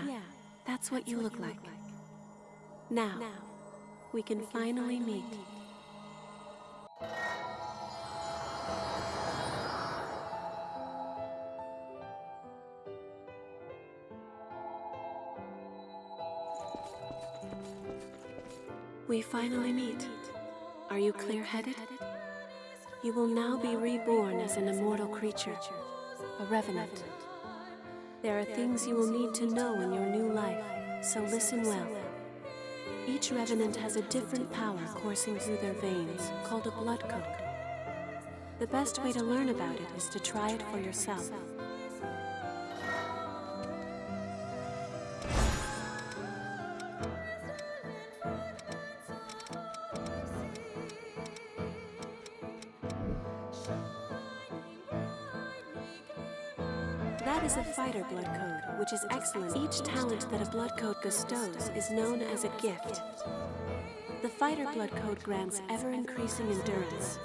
Yeah, that's what you look like. Now, we can finally meet. We finally meet. Are you clear-headed? You will now be reborn as an immortal creature, a revenant. There are things you will need to know in your new life, so listen well. Each revenant has a different power coursing through their veins, called a blood code. The best way to learn about it is to try it for yourself. That is a fighter blood code, which is excellent. Each talent that a blood code bestows is known as a gift. The fighter blood code grants ever-increasing endurance.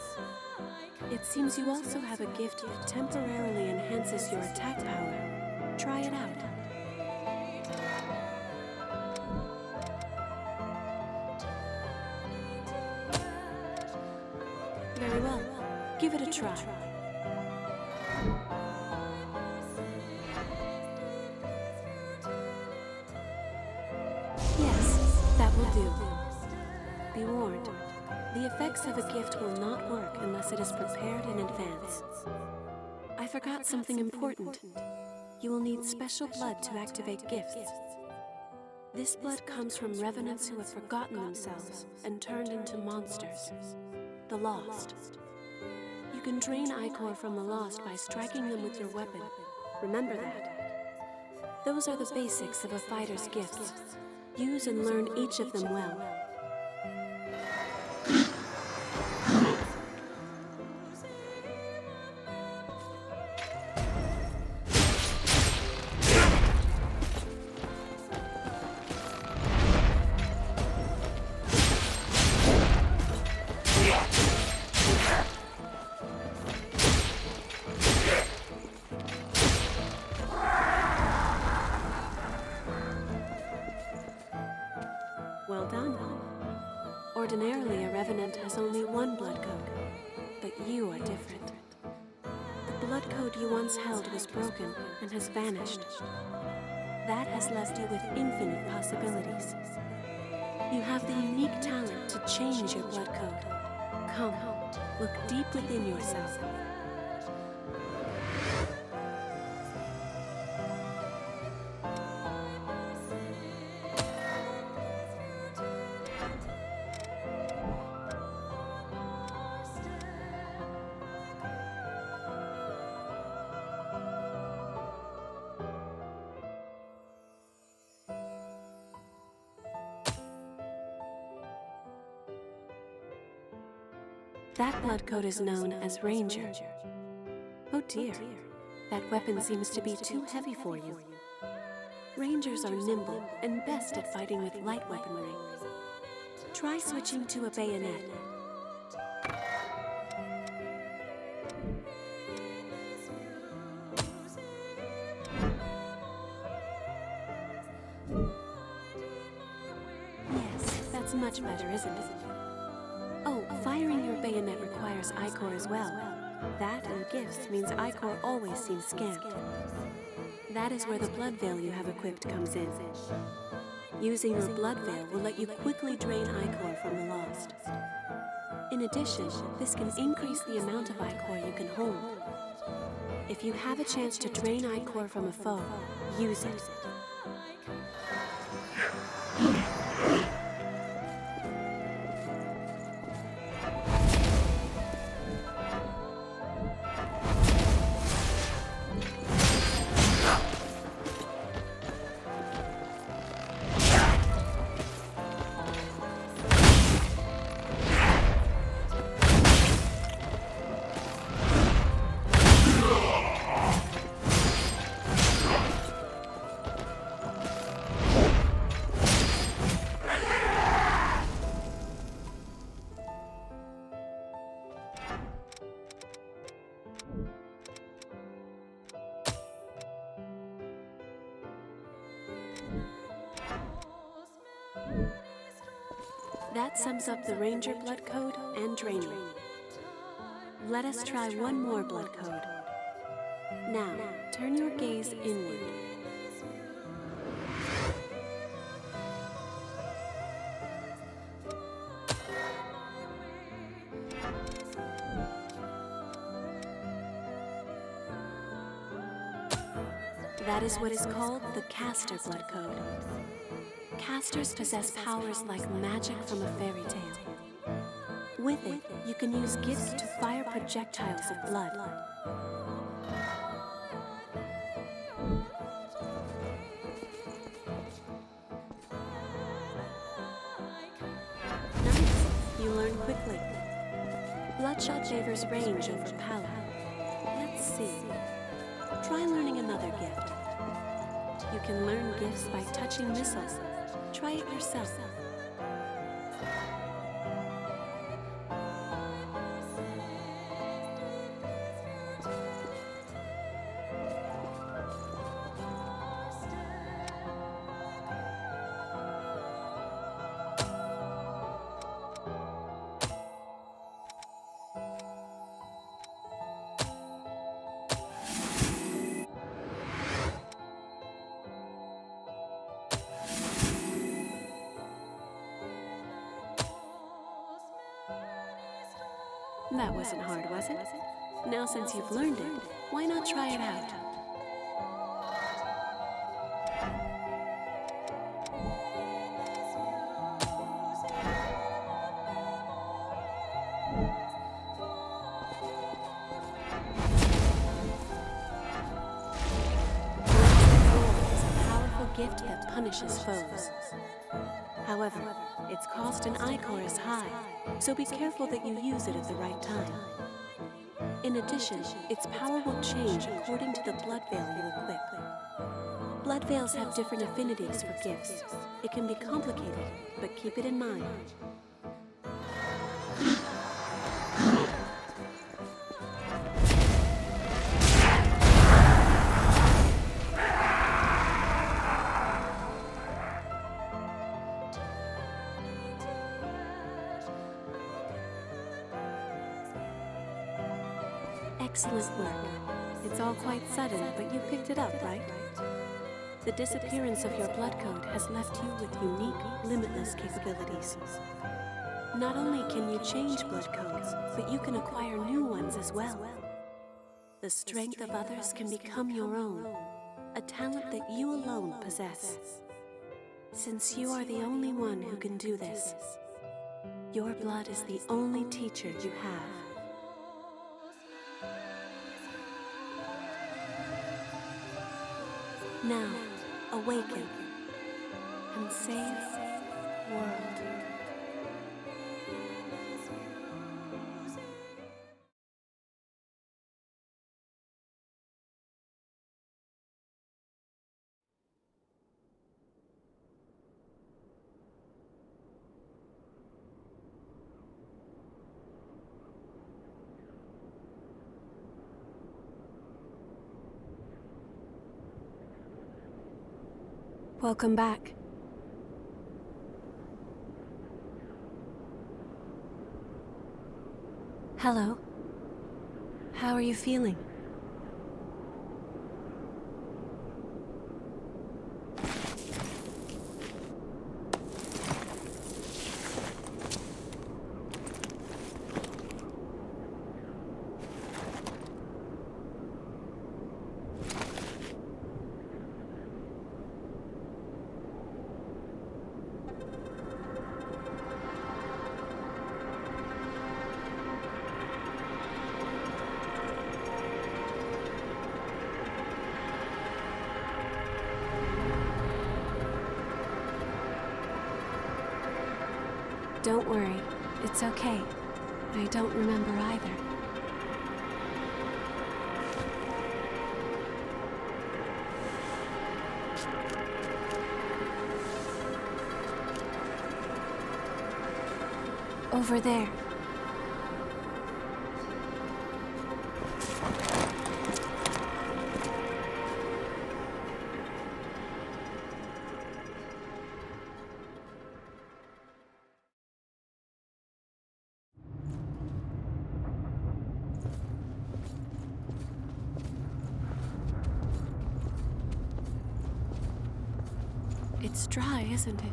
It seems you also have a gift that temporarily enhances your attack power. Try it out. Very well. Give it a try. Be warned, the effects of a gift will not work unless it is prepared in advance. I forgot something important. You will need special blood to activate gifts. This blood comes from revenants who have forgotten themselves and turned into monsters, the Lost. You can drain Ichor from the Lost by striking them with your weapon. Remember that. Those are the basics of a fighter's gifts. Use and learn each of them well. Well done. Ordinarily, a revenant has only one blood code, but you are different. The blood code you once held was broken and has vanished. That has left you with infinite possibilities. You have the unique talent to change your blood code. Come, look deep within yourself. That blood code is known as Ranger. Oh dear, that weapon seems to be too heavy for you. Rangers are nimble and best at fighting with light weaponry. Try switching to a bayonet. Yes, that's much better, isn't it? Oh, firing your bayonet requires Ichor as well. That and gifts means Ichor always seems scant. That is where the blood veil you have equipped comes in. Using your blood veil will let you quickly drain Ichor from the Lost. In addition, this can increase the amount of Ichor you can hold. If you have a chance to drain Ichor from a foe, use it. That sums up the Ranger blood code and draining. Let us try one more blood code. Now, turn your gaze inward. That is what is called the caster blood code. Casters possess powers like magic from a fairy tale. With it, you can use gifts to fire projectiles of blood. Nice! You learn quickly. Bloodshot favors range over power. Let's see. Try learning another gift. You can learn gifts by touching missiles. Try it yourself. That wasn't hard, was it? Now since you've learned it, why not try it out? Lord is a powerful gift that punishes foes. However, its cost in Ichor is high, so be careful that you use it at the right time. In addition, its power will change according to the blood veil you equip. Blood veils have different affinities for gifts. It can be complicated, but keep it in mind. Excellent work. It's all quite sudden, but you picked it up, right? The disappearance of your blood code has left you with unique, limitless capabilities. Not only can you change blood codes, but you can acquire new ones as well. The strength of others can become your own, a talent that you alone possess. Since you are the only one who can do this, your blood is the only teacher you have. Now, awaken and save the world. Welcome back. Hello. How are you feeling? Don't worry, it's okay. I don't remember either. Over there. It's dry, isn't it?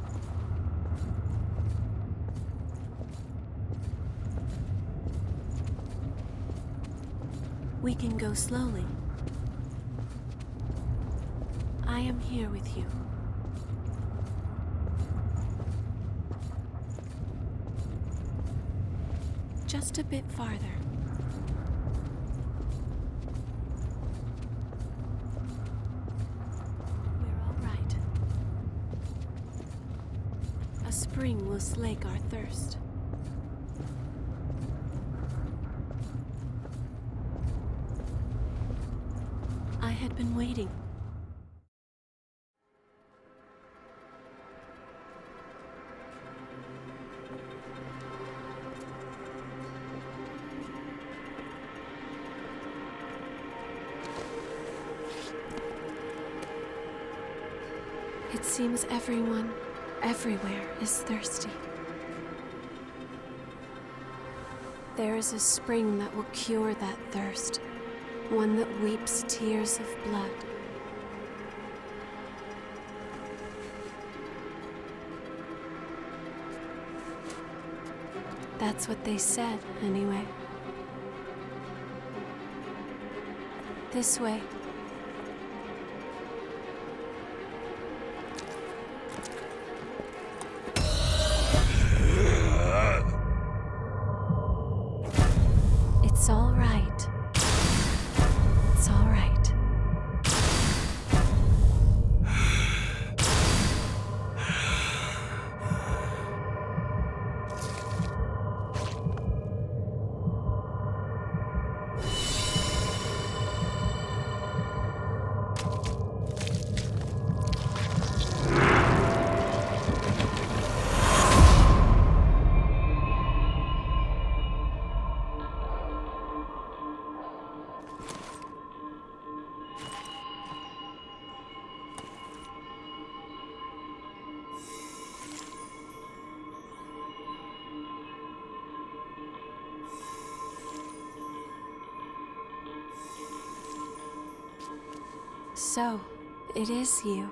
We can go slowly. I am here with you. Just a bit farther. We're all right. A spring will slake our thirst. I had been waiting. It seems everyone, everywhere, is thirsty. There is a spring that will cure that thirst, one that weeps tears of blood. That's what they said, anyway. This way. It's all right. It's all right. So, it is you.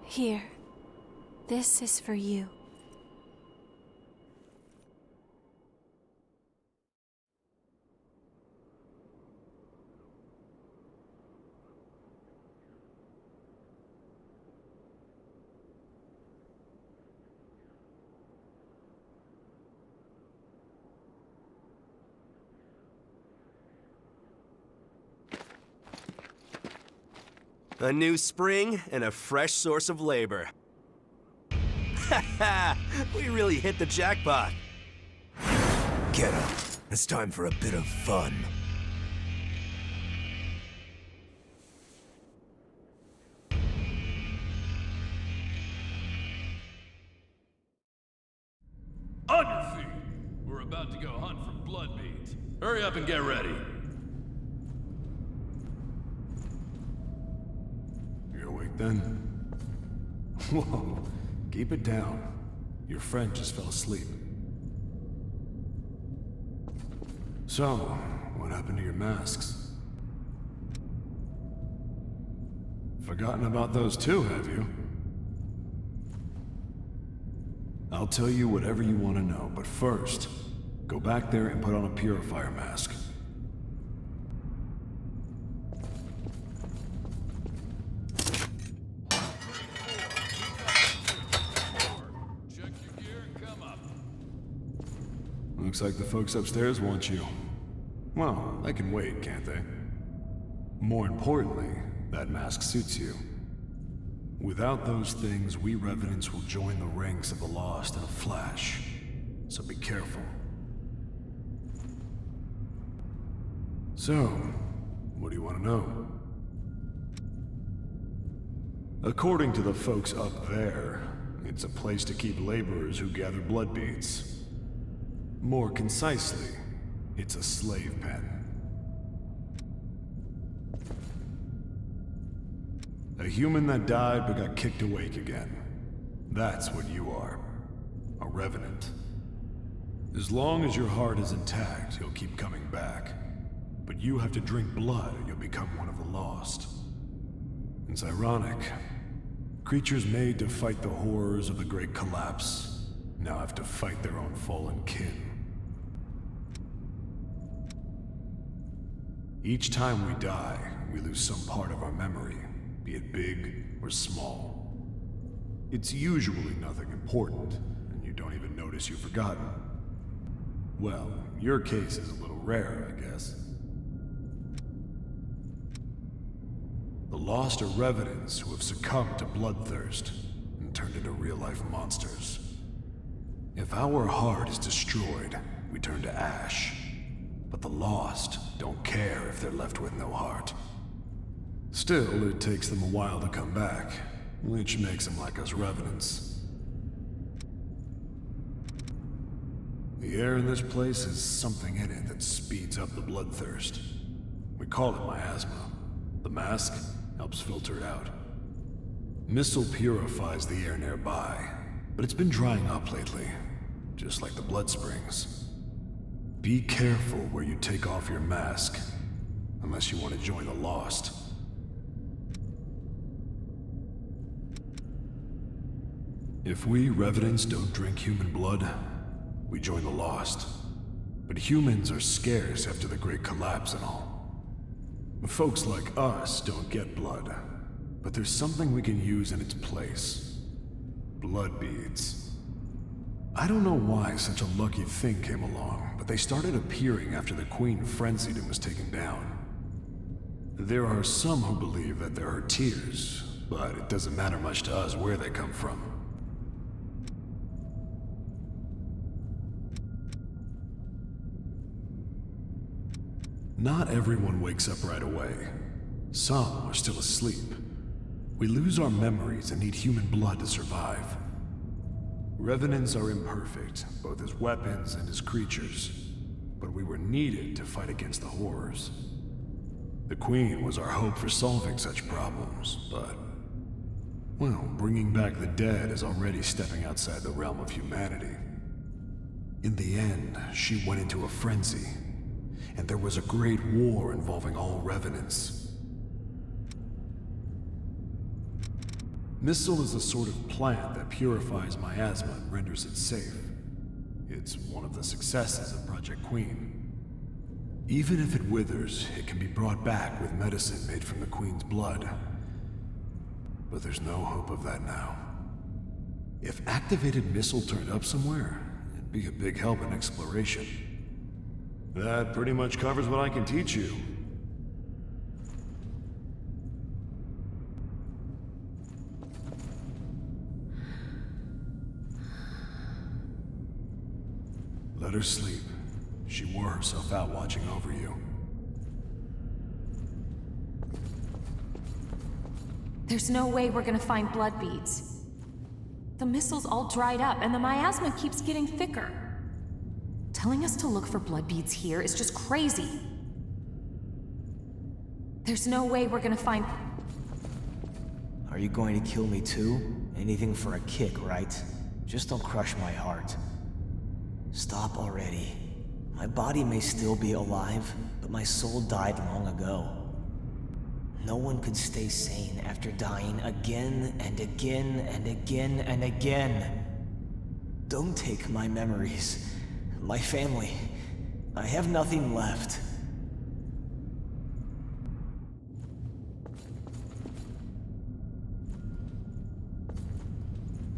Here. This is for you. A new spring and a fresh source of labor. Ha ha! We really hit the jackpot. Get up. It's time for a bit of fun. On your feet! We're about to go hunt for blood beads. Hurry up and get ready. You're awake then? Whoa, keep it down. Your friend just fell asleep. So, what happened to your masks? Forgotten about those too, have you? I'll tell you whatever you want to know, but first, go back there and put on a purifier mask. Check your gear and come up. Looks like the folks upstairs want you. Well, they can wait, can't they? More importantly, that mask suits you. Without those things, we Revenants will join the ranks of the Lost in a flash. So be careful. So, what do you want to know? According to the folks up there, it's a place to keep laborers who gather blood beads. More concisely, it's a slave pen. A human that died but got kicked awake again. That's what you are. A revenant. As long as your heart is intact, you'll keep coming back. But you have to drink blood or you'll become one of the lost. It's ironic. Creatures made to fight the horrors of the Great Collapse now have to fight their own fallen kin. Each time we die, we lose some part of our memory, be it big or small. It's usually nothing important, and you don't even notice you've forgotten. Well, your case is a little rare, I guess. The lost are revenants who have succumbed to bloodthirst and turned into real-life monsters. If our heart is destroyed, we turn to ash. But the lost don't care if they're left with no heart. Still, it takes them a while to come back, which makes them like us revenants. The air in this place has something in it that speeds up the bloodthirst. We call it miasma. The mask helps filter it out. Missile purifies the air nearby, but it's been drying up lately, just like the blood springs. Be careful where you take off your mask, unless you want to join the lost. If we revenants don't drink human blood, we join the lost. But humans are scarce after the Great Collapse and all. Folks like us don't get blood, but there's something we can use in its place. Blood beads. I don't know why such a lucky thing came along, but they started appearing after the Queen frenzied and was taken down. There are some who believe that they're her tears, but it doesn't matter much to us where they come from. Not everyone wakes up right away. Some are still asleep. We lose our memories and need human blood to survive. Revenants are imperfect, both as weapons and as creatures, but we were needed to fight against the horrors. The Queen was our hope for solving such problems, but... well, bringing back the dead is already stepping outside the realm of humanity. In the end, she went into a frenzy, and there was a great war involving all revenants. Missile is a sort of plant that purifies miasma and renders it safe. It's one of the successes of Project Queen. Even if it withers, it can be brought back with medicine made from the Queen's blood. But there's no hope of that now. If activated Missile turned up somewhere, it'd be a big help in exploration. That pretty much covers what I can teach you. Let her sleep. She wore herself out watching over you. There's no way we're gonna find blood beads. The missile's all dried up, and the miasma keeps getting thicker. Telling us to look for blood beads here is just crazy. There's no way we're gonna find... Are you going to kill me too? Anything for a kick, right? Just don't crush my heart. Stop already. My body may still be alive, but my soul died long ago. No one could stay sane after dying again and again and again and again. Don't take my memories, my family. I have nothing left.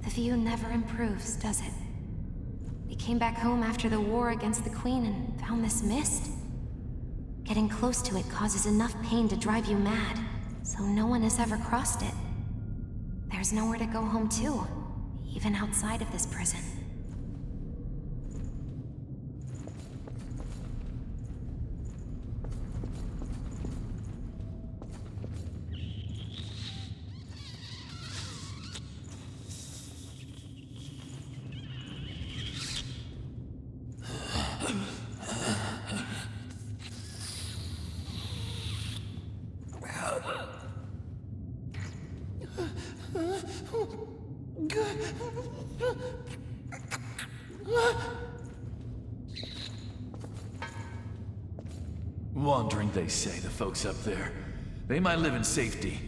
The view never improves, does it? We came back home after the war against the Queen and found this mist. Getting close to it causes enough pain to drive you mad, so no one has ever crossed it. There's nowhere to go home to, even outside of this prison. Wandering, they say, the folks up there. They might live in safety.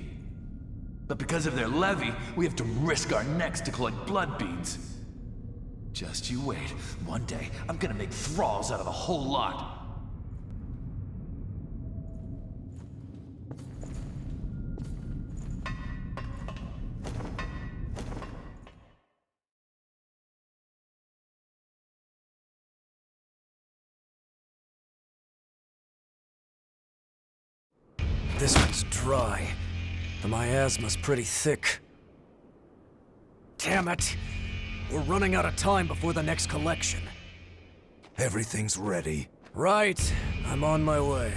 But because of their levy, we have to risk our necks to collect blood beads. Just you wait. One day, I'm gonna make thralls out of the whole lot. This one's dry. The miasma's pretty thick. Damn it! We're running out of time before the next collection. Everything's ready. Right. I'm on my way.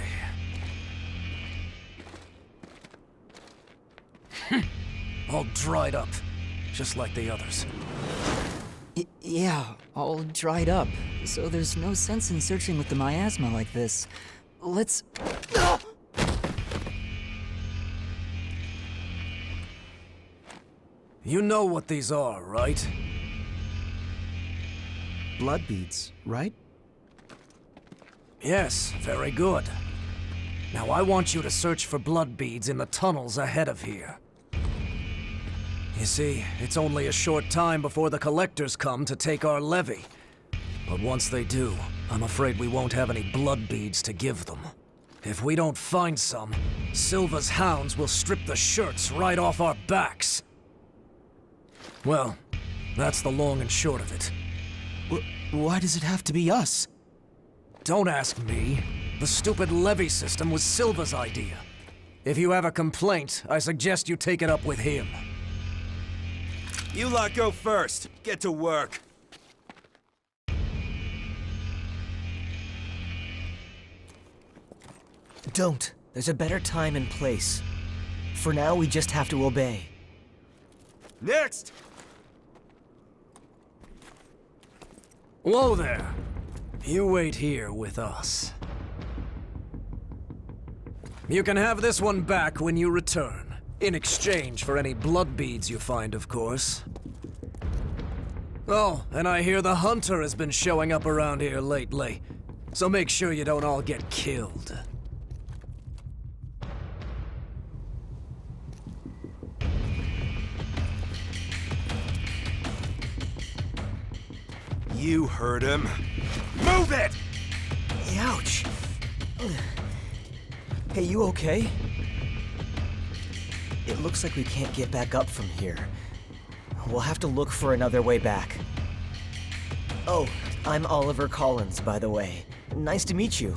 All dried up. Just like the others. Yeah, all dried up. So there's no sense in searching with the miasma like this. Let's... You know what these are, right? Blood beads, right? Yes, very good. Now I want you to search for blood beads in the tunnels ahead of here. You see, it's only a short time before the collectors come to take our levy. But once they do, I'm afraid we won't have any blood beads to give them. If we don't find some, Silva's hounds will strip the shirts right off our backs. Well, that's the long and short of it. Why does it have to be us? Don't ask me. The stupid levy system was Silva's idea. If you have a complaint, I suggest you take it up with him. You lot go first. Get to work. Don't. There's a better time and place. For now, we just have to obey. Next! Whoa there. You wait here with us. You can have this one back when you return. In exchange for any blood beads you find, of course. Oh, and I hear the hunter has been showing up around here lately. So make sure you don't all get killed. You heard him. Move it! Ouch! Hey, you okay? It looks like we can't get back up from here. We'll have to look for another way back. Oh, I'm Oliver Collins, by the way. Nice to meet you.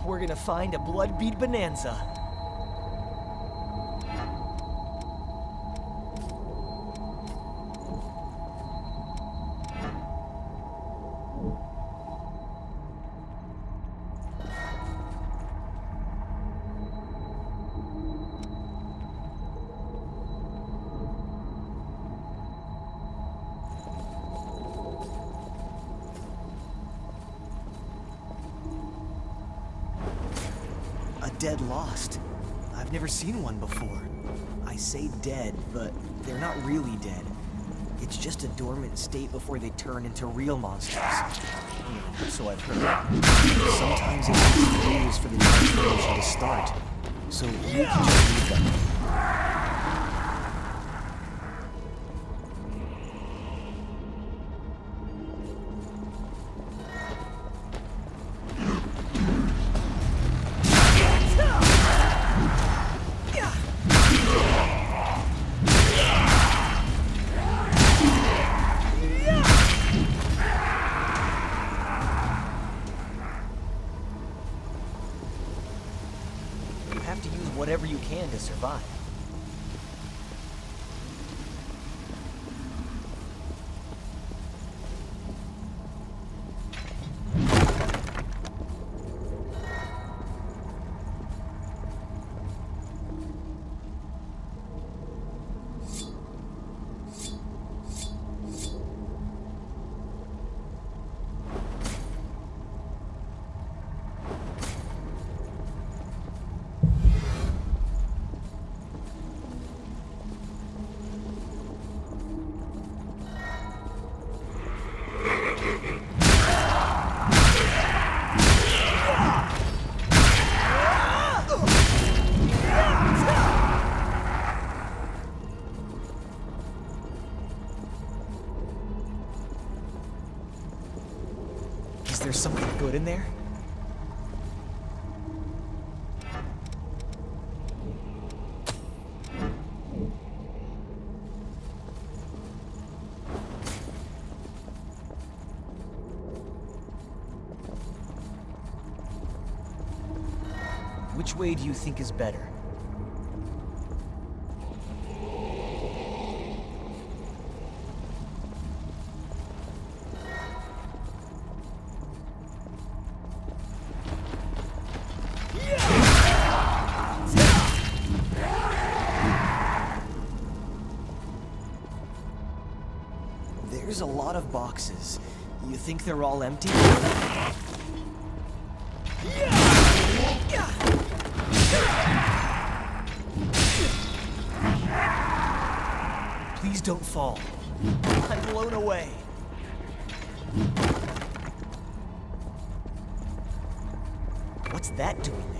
We're gonna find a blood bead bonanza. Dead lost. I've never seen one before. I say dead, but they're not really dead. It's just a dormant state before they turn into real monsters. So I've heard. Sometimes it takes years for the transformation to start. So you can just leave them. Whatever you can to survive. there something good in there? Which way do you think is better? There's a lot of boxes. You think they're all empty? Please don't fall. I'm blown away. What's that doing there?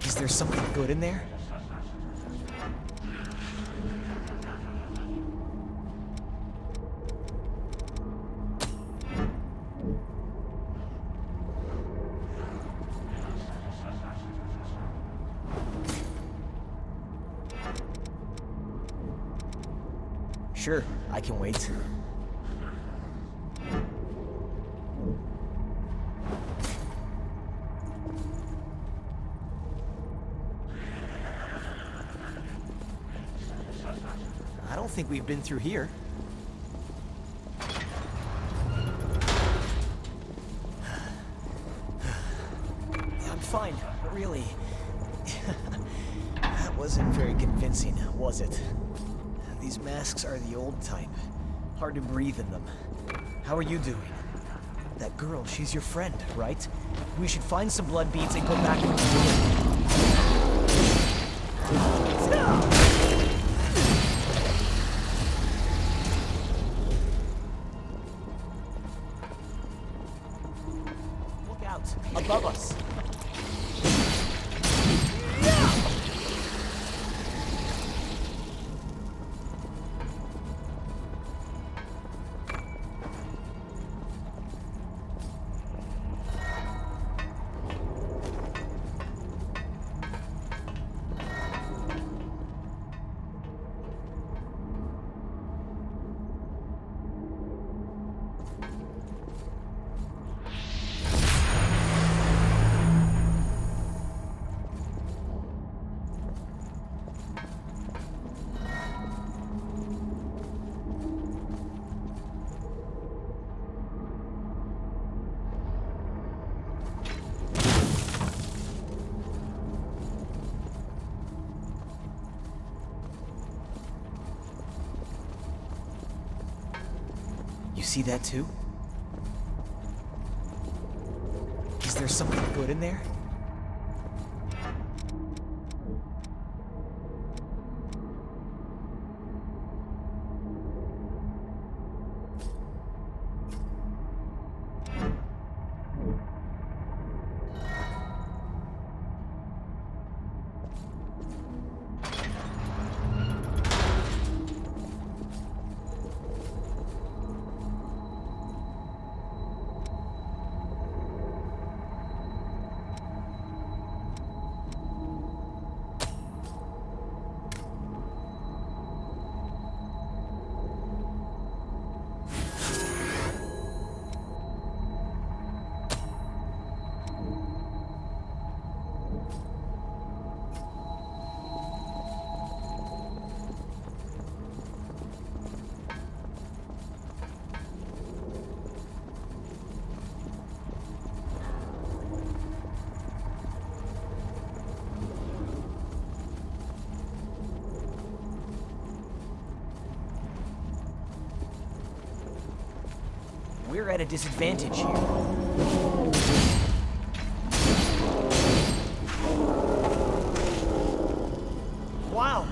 Is there something good in there? Sure, I can wait. I don't think we've been through here. I'm fine, really. That wasn't very convincing, was it? These masks are the old type. Hard to breathe in them. How are you doing? That girl, she's your friend, right? We should find some blood beads and go back into the Look out! Above us! You see that too? Is there something good in there? We're at a disadvantage here. Wow!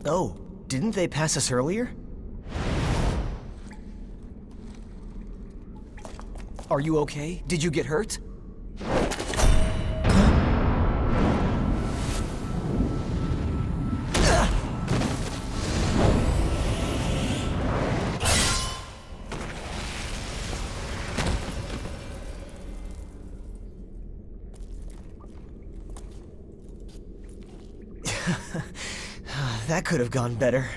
Oh, didn't they pass us earlier? Are you okay? Did you get hurt? That could have gone better.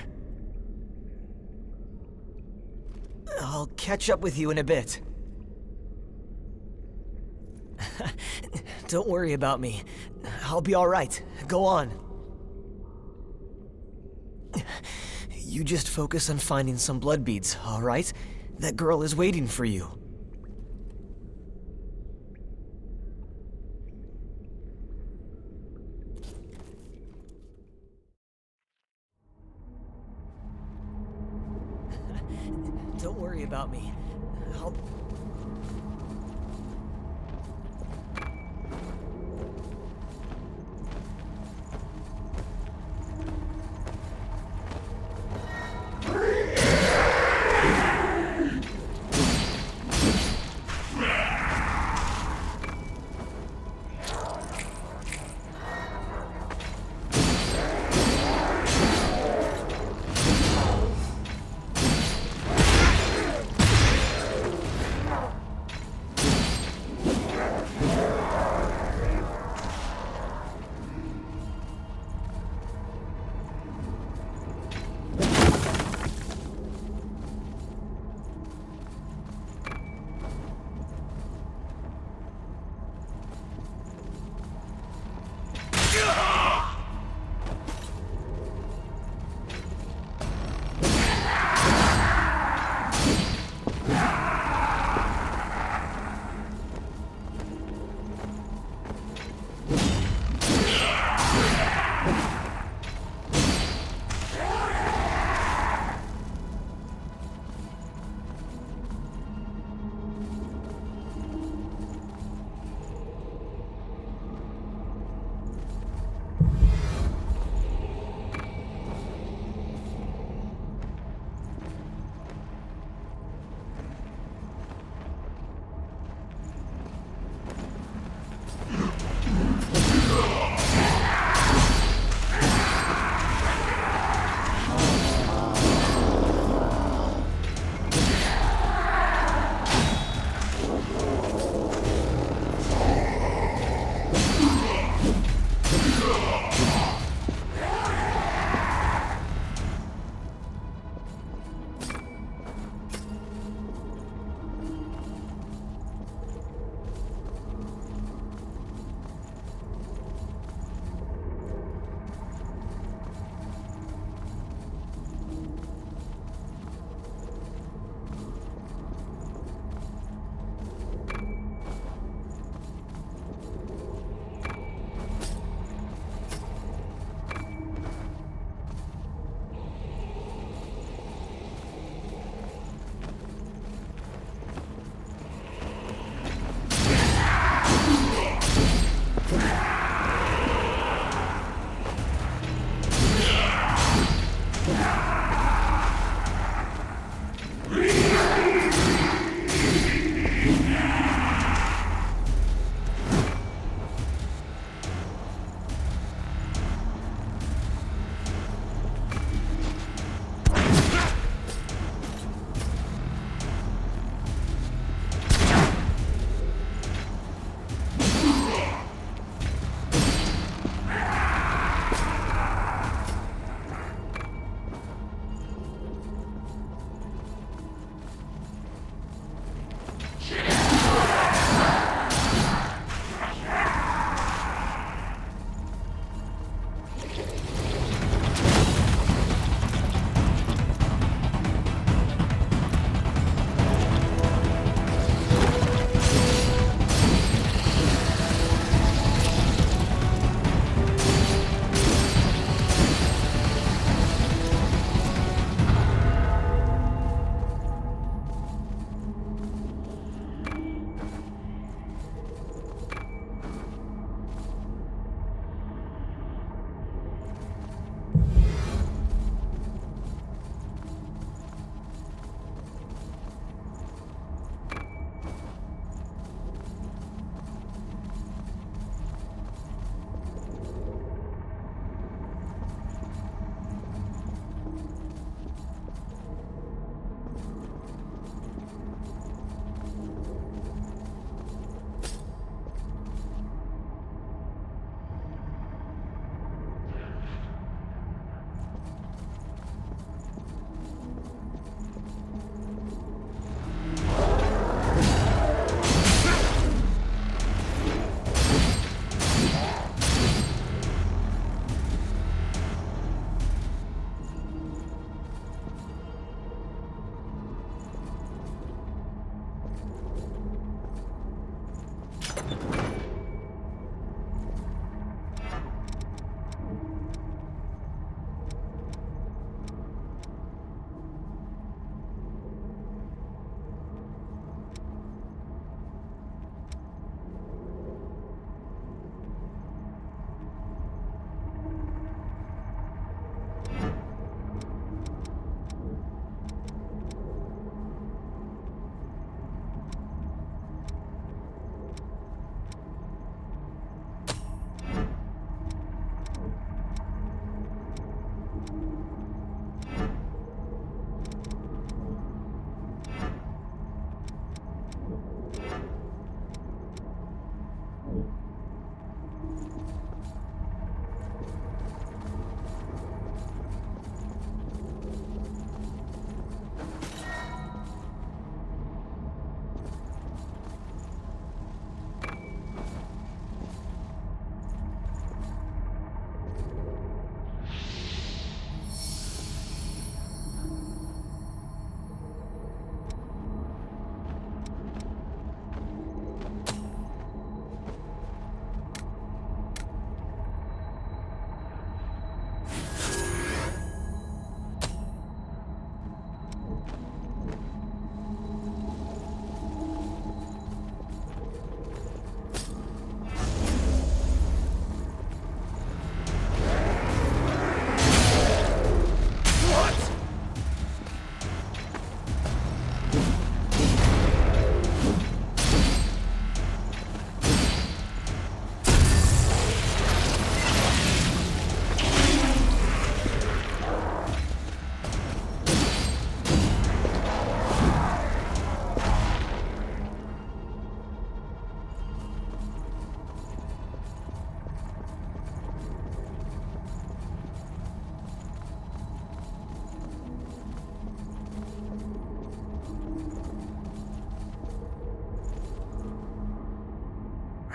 I'll catch up with you in a bit. Don't worry about me. I'll be alright. Go on. You just focus on finding some blood beads, alright? That girl is waiting for you. Don't worry about me. I'll...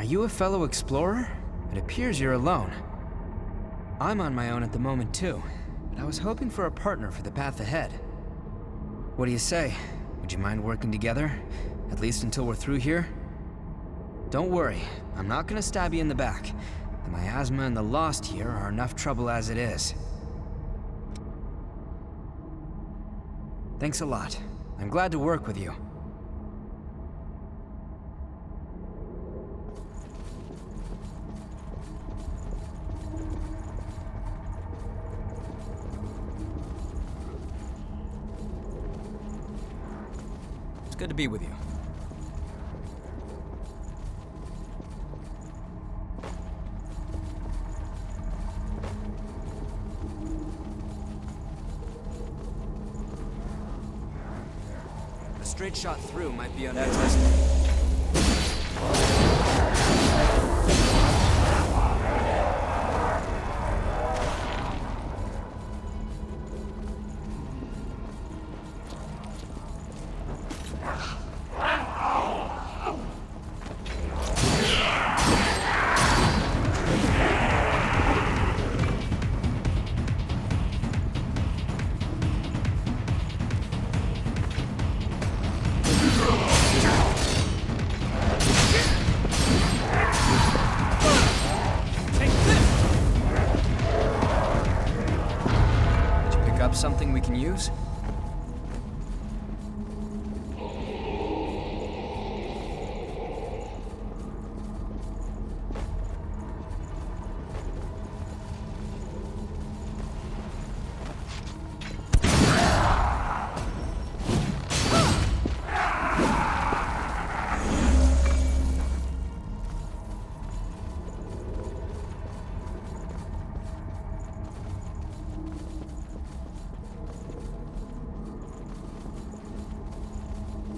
Are you a fellow explorer? It appears you're alone. I'm on my own at the moment too, but I was hoping for a partner for the path ahead. What do you say? Would you mind working together? At least until we're through here? Don't worry, I'm not gonna stab you in the back. The miasma and the Lost here are enough trouble as it is. Thanks a lot. I'm glad to work with you. It's good to be with you. A straight shot through might be uninteresting. Something we can use?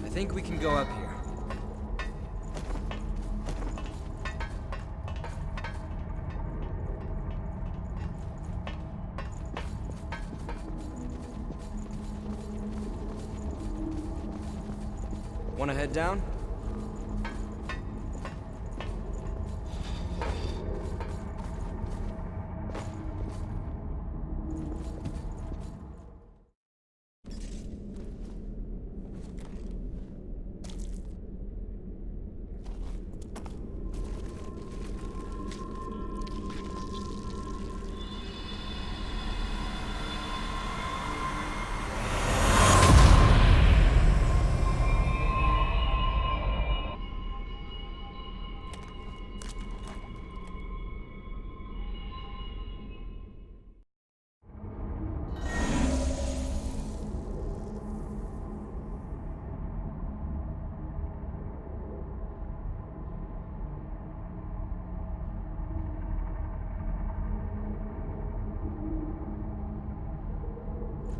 I think we can go up here. Want to head down?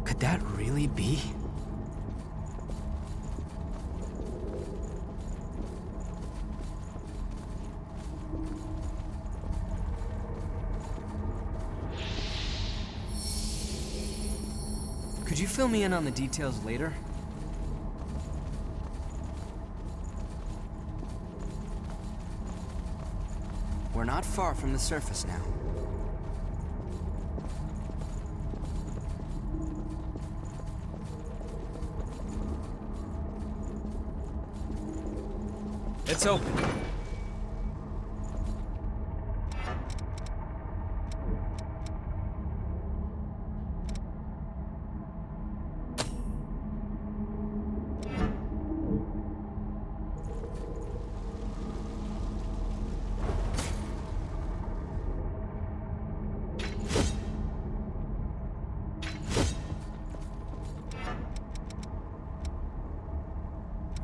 Could that really be? Could you fill me in on the details later? We're not far from the surface now. It's open.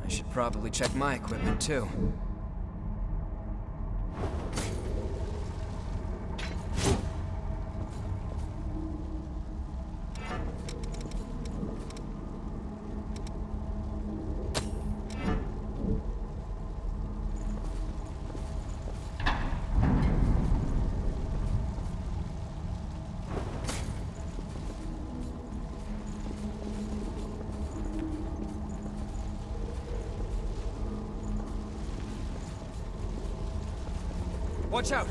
I should probably check my equipment too. Watch out!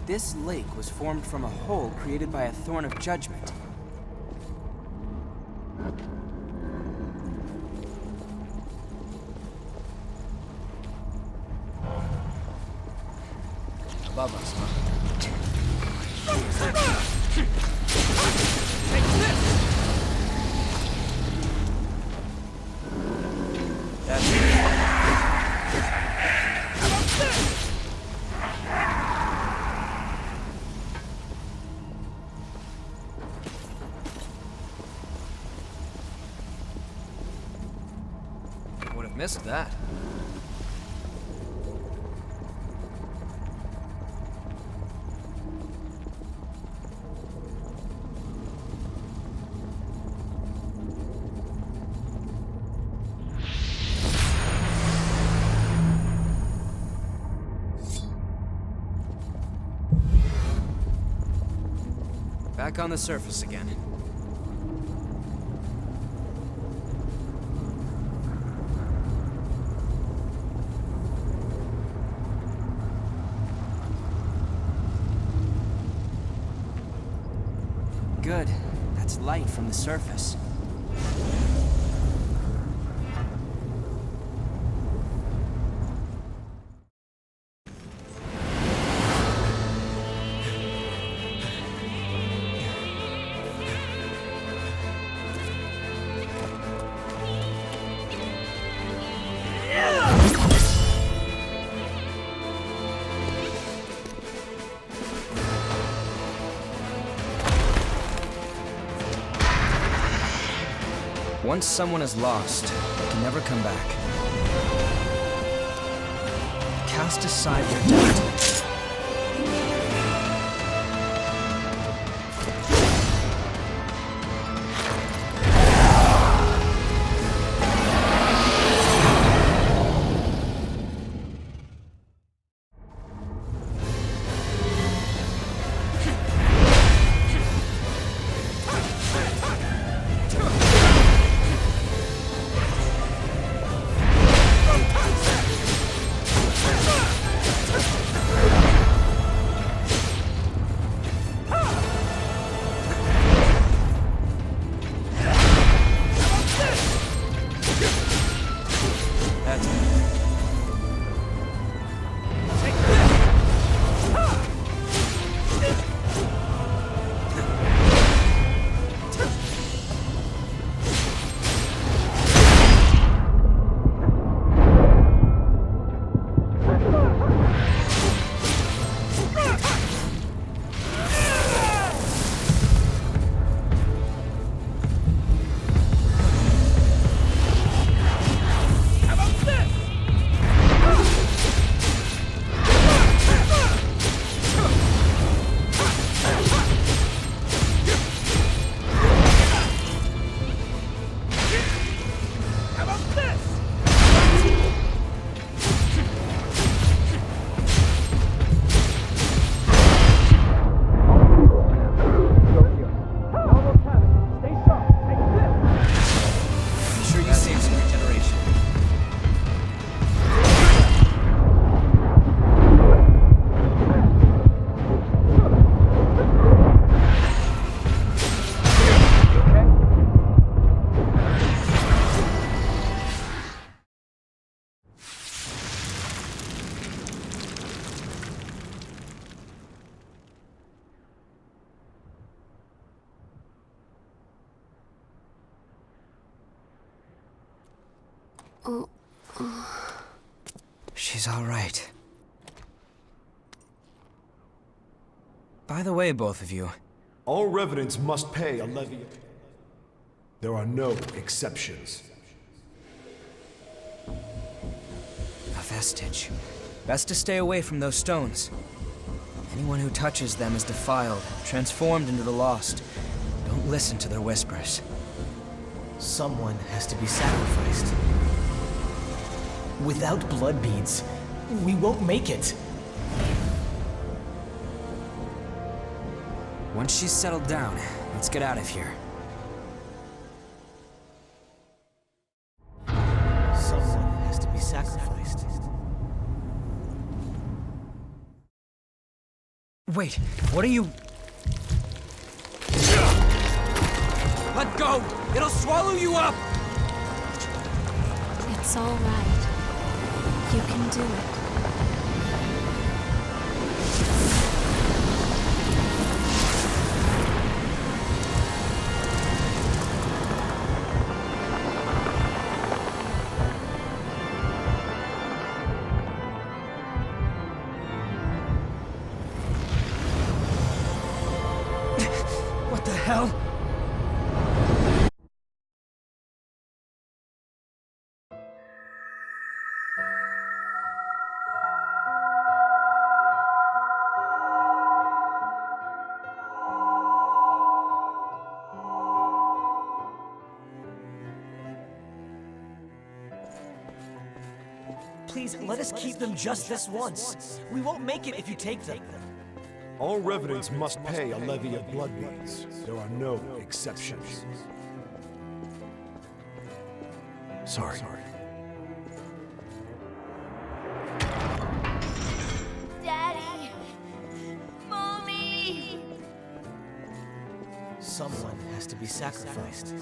This lake was formed from a hole created by a thorn of judgment. Above us, huh? Would have missed that. Back on the surface again. Good. That's light from the surface. Once someone is lost, they can never come back. Cast aside your doubt. She's all right. By the way, both of you. All revenants must pay a levy. There are no exceptions. A vestige. Best to stay away from those stones. Anyone who touches them is defiled, transformed into the lost. Don't listen to their whispers. Someone has to be sacrificed. Without blood beads, we won't make it. Once she's settled down, let's get out of here. Someone has to be sacrificed. Wait, what are you... Let go! It'll swallow you up! It's all right. You can do it. What the hell? Please, let us keep them just this once. We won't make it if you take them. All revenants must pay a levy of blood beads. There are no exceptions. Sorry. Daddy! Mommy! Someone has to be sacrificed.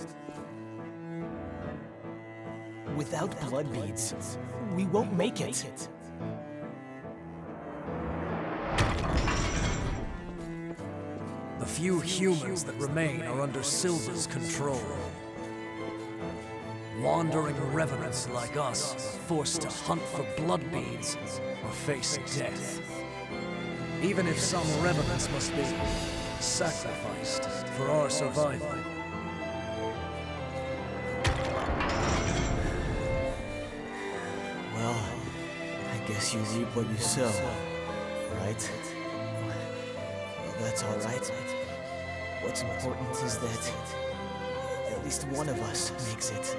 Without blood beads, we won't make it. The few humans that remain are under Silver's control. Wandering revenants like us are forced to hunt for blood beads or face death. Even if some revenants must be sacrificed for our survival. Well, I guess you reap what you sow, right? Well, that's all right. What's important is that at least one of us makes it.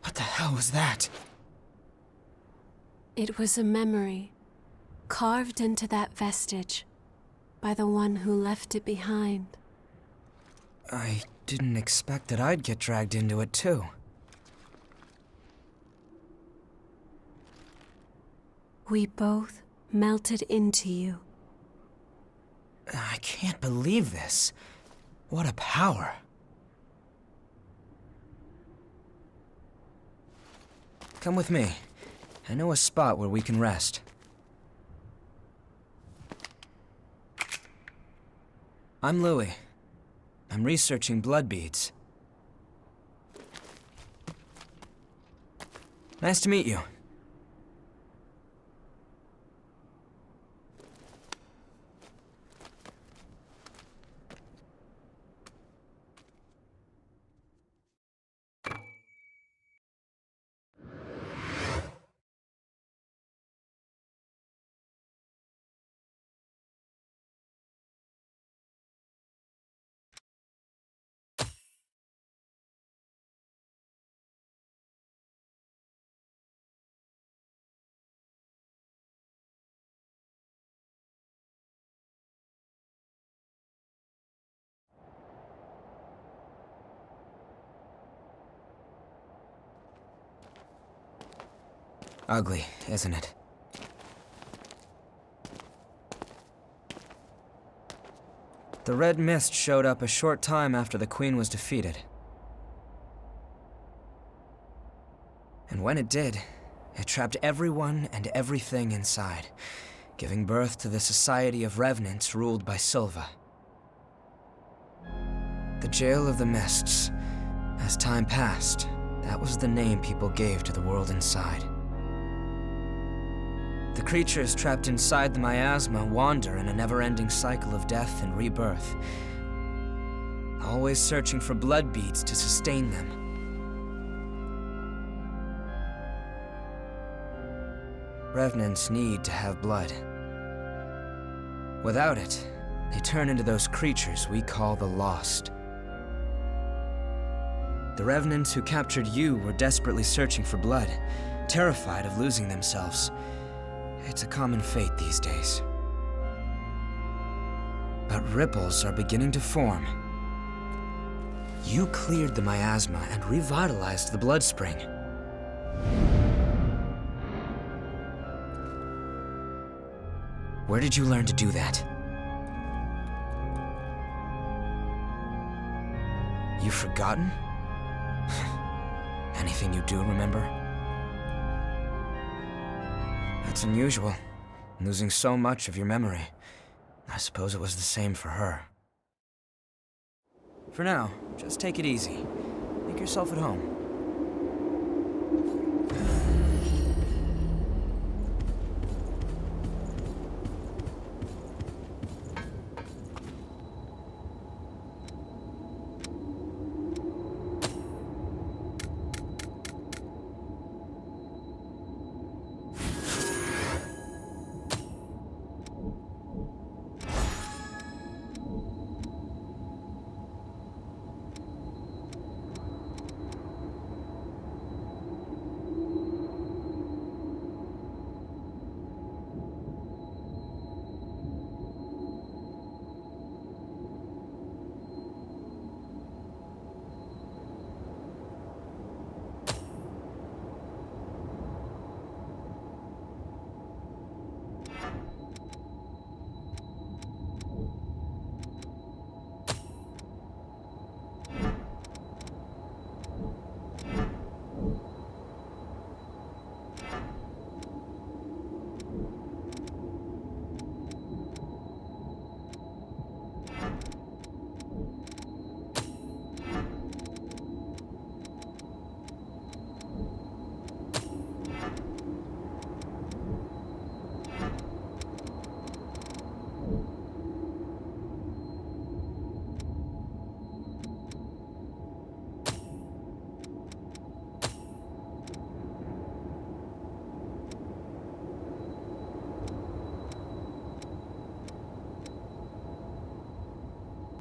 What the hell was that? It was a memory, carved into that vestige by the one who left it behind. I didn't expect that I'd get dragged into it, too. We both melted into you. I can't believe this. What a power. Come with me. I know a spot where we can rest. I'm Louis. I'm researching blood beads. Nice to meet you. Ugly, isn't it? The red mist showed up a short time after the Queen was defeated. And when it did, it trapped everyone and everything inside, giving birth to the Society of Revenants ruled by Silva. The Jail of the Mists. As time passed, that was the name people gave to the world inside. The creatures trapped inside the miasma wander in a never-ending cycle of death and rebirth, always searching for blood beads to sustain them. Revenants need to have blood. Without it, they turn into those creatures we call the Lost. The Revenants who captured you were desperately searching for blood, terrified of losing themselves. It's a common fate these days. But ripples are beginning to form. You cleared the miasma and revitalized the blood spring. Where did you learn to do that? You've forgotten? Anything you do remember? That's unusual, losing so much of your memory. I suppose it was the same for her. For now, just take it easy. Make yourself at home.